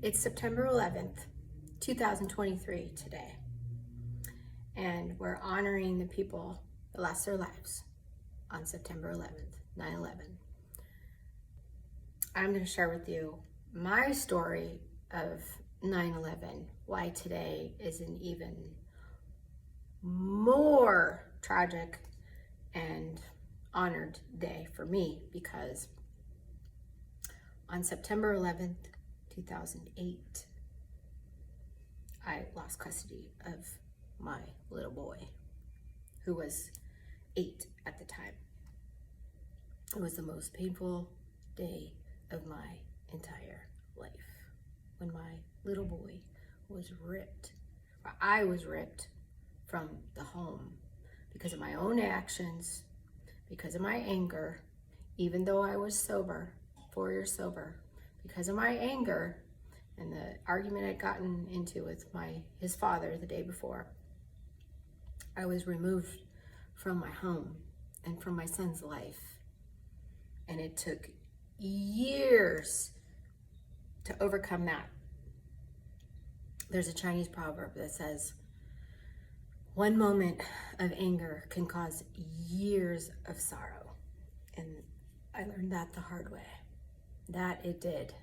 It's September 11th, 2023 today, and we're honoring the people that lost their lives on September 11th, 9/11. I'm going to share with you my story of 9/11, why today is an even more tragic and honored day for me, because on September 11th, 2008, I lost custody of my little boy, who was 8 at the time. It was the most painful day of my entire life, when my little boy was ripped, or I was ripped from the home because of my own actions, because of my anger, even though I was sober, 4 years sober. Because of my anger and the argument I'd gotten into with his father the day before, I was removed from my home and from my son's life. And it took years to overcome that. There's a Chinese proverb that says, one moment of anger can cause years of sorrow. And I learned that the hard way. That it did.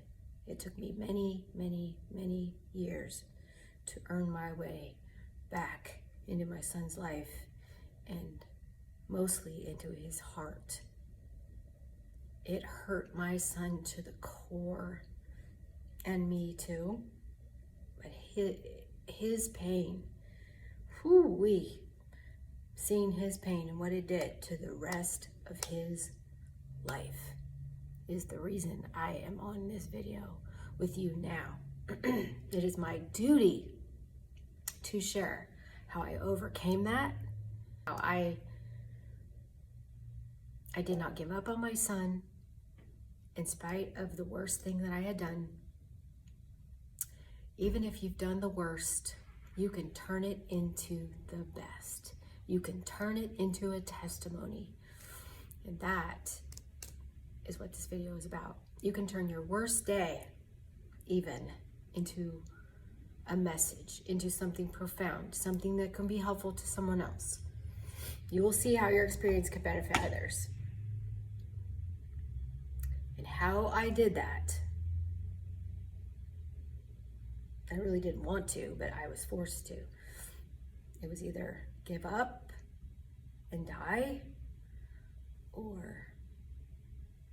It took me many, many, many years to earn my way back into my son's life, and mostly into his heart. It hurt my son to the core, and me too. But his pain, whoo-wee, seeing his pain and what it did to the rest of his life, is the reason I am on this video with you now. It is my duty to share how I overcame that, how I did not give up on my son in spite of the worst thing that I had done. Even if you've done the worst, you can turn it into the best. You can turn it into a testimony. And that is what this video is about. You can turn your worst day even into a message, into something profound, something that can be helpful to someone else. You will see how your experience can benefit others. And how I did that, I really didn't want to, but I was forced to. It was either give up and die, or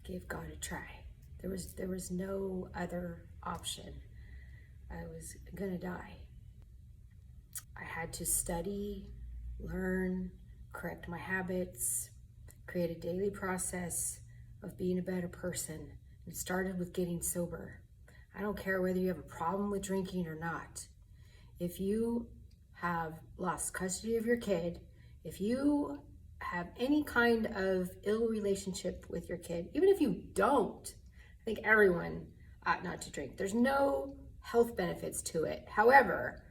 give God a try. There was no other option. I was gonna die. I had to study, learn, correct my habits, create a daily process of being a better person. It started with getting sober. I don't care whether you have a problem with drinking or not. If you have lost custody of your kid, if you have any kind of ill relationship with your kid, even if you don't, I think everyone ought not to drink. There's no health benefits to it. However,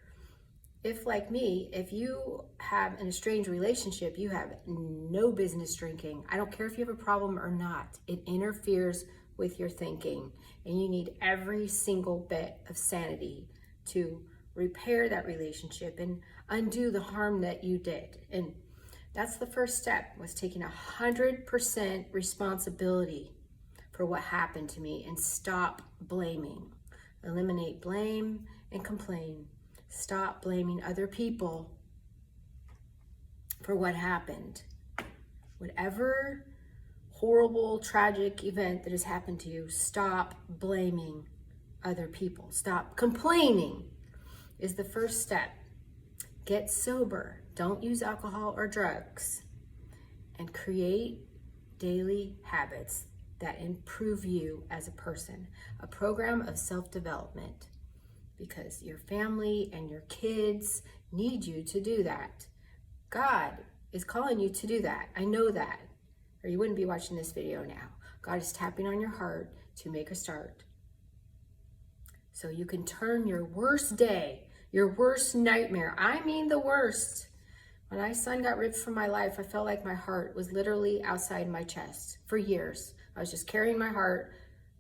if, like me, if you have an estranged relationship, you have no business drinking. I don't care if you have a problem or not. It interferes with your thinking, and you need every single bit of sanity to repair that relationship and undo the harm that you did. And that's the first step, was taking 100% responsibility for what happened to me and stop blaming. Eliminate blame and complain. Stop blaming other people for what happened. Whatever horrible, tragic event that has happened to you, stop blaming other people. Stop complaining is the first step. Get sober. Don't use alcohol or drugs, and create daily habits that improve you as a person. A program of self-development, because your family and your kids need you to do that. God is calling you to do that. I know that, or you wouldn't be watching this video now. God is tapping on your heart to make a start. So you can turn your worst day, your worst nightmare, I mean the worst. When my son got ripped from my life, I felt like my heart was literally outside my chest for years. I was just carrying my heart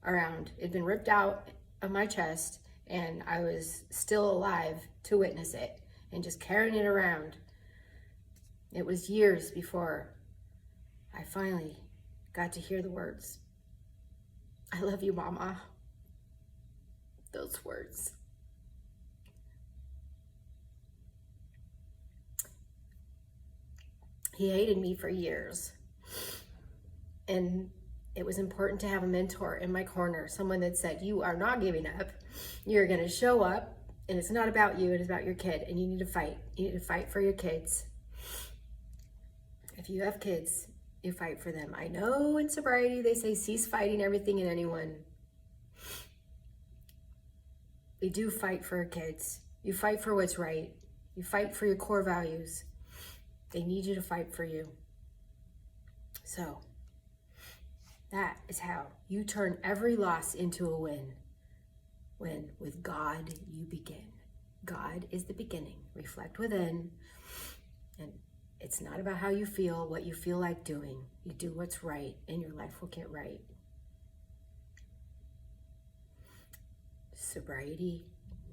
around. It'd been ripped out of my chest, and I was still alive to witness it and just carrying it around. It was years before I finally got to hear the words, "I love you, Mama." Those words. He hated me for years. And it was important to have a mentor in my corner, someone that said, you are not giving up. You're going to show up, and it's not about you, it is about your kid, and you need to fight. You need to fight for your kids. If you have kids, you fight for them. I know in sobriety they say cease fighting everything and anyone. We do fight for our kids. You fight for what's right. You fight for your core values. They need you to fight for you. So that is how you turn every loss into a win. When with God you begin. God is the beginning. Reflect within. And it's not about how you feel, what you feel like doing. You do what's right, and your life will get right. Sobriety,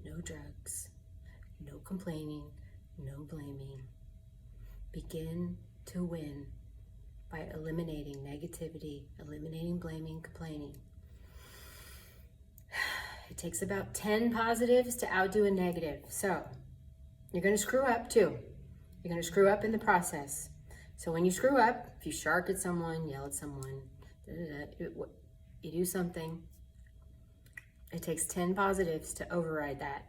no drugs, no complaining, no blaming. Begin to win by eliminating negativity, eliminating blaming, complaining. It takes about 10 positives to outdo a negative. So you're going to screw up too. You're going to screw up in the process. So when you screw up, if you shark at someone, yell at someone, you do something, it takes 10 positives to override that.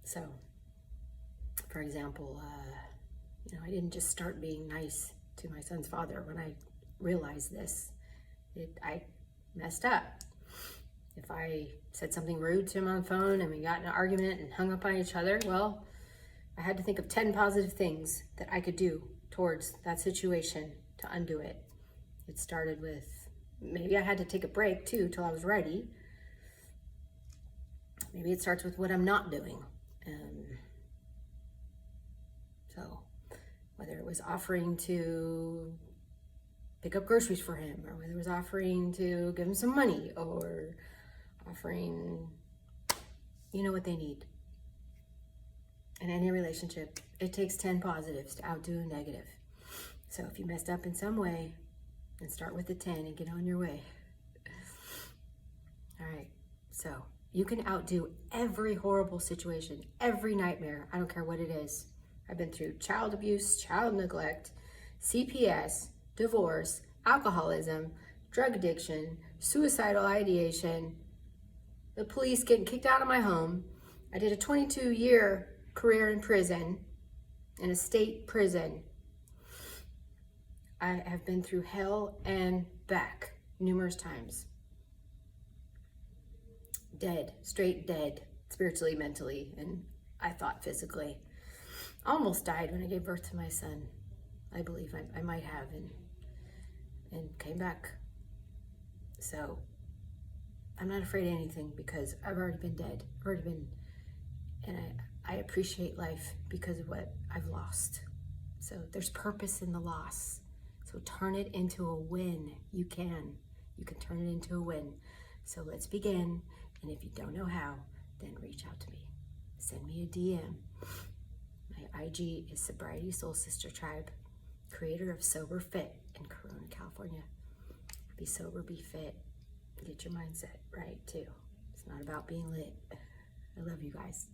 So, for example, I didn't just start being nice to my son's father when I realized this. I messed up. If I said something rude to him on the phone and we got in an argument and hung up on each other, well, I had to think of 10 positive things that I could do towards that situation to undo it. It started with, maybe I had to take a break too till I was ready. Maybe it starts with what I'm not doing. So whether it was offering to pick up groceries for him, or whether it was offering to give him some money, or offering, what they need. In any relationship, it takes 10 positives to outdo a negative. So if you messed up in some way, then start with the 10 and get on your way. All right, so you can outdo every horrible situation, every nightmare. I don't care what it is. I've been through child abuse, child neglect, CPS, divorce, alcoholism, drug addiction, suicidal ideation, the police getting kicked out of my home. I did a 22-year career in prison, in a state prison. I have been through hell and back numerous times. Dead, straight dead, spiritually, mentally, and I thought physically. Almost died when I gave birth to my son. I believe I might have, and came back. So I'm not afraid of anything because I've already been dead. And I appreciate life because of what I've lost. So there's purpose in the loss. So turn it into a win. You can turn it into a win. So let's begin. And if you don't know how, then reach out to me. Send me a DM. My IG is Sobriety Soul Sister Tribe, creator of Sober Fit in Corona, California. Be sober, be fit. Get your mindset right too. It's not about being lit. I love you guys.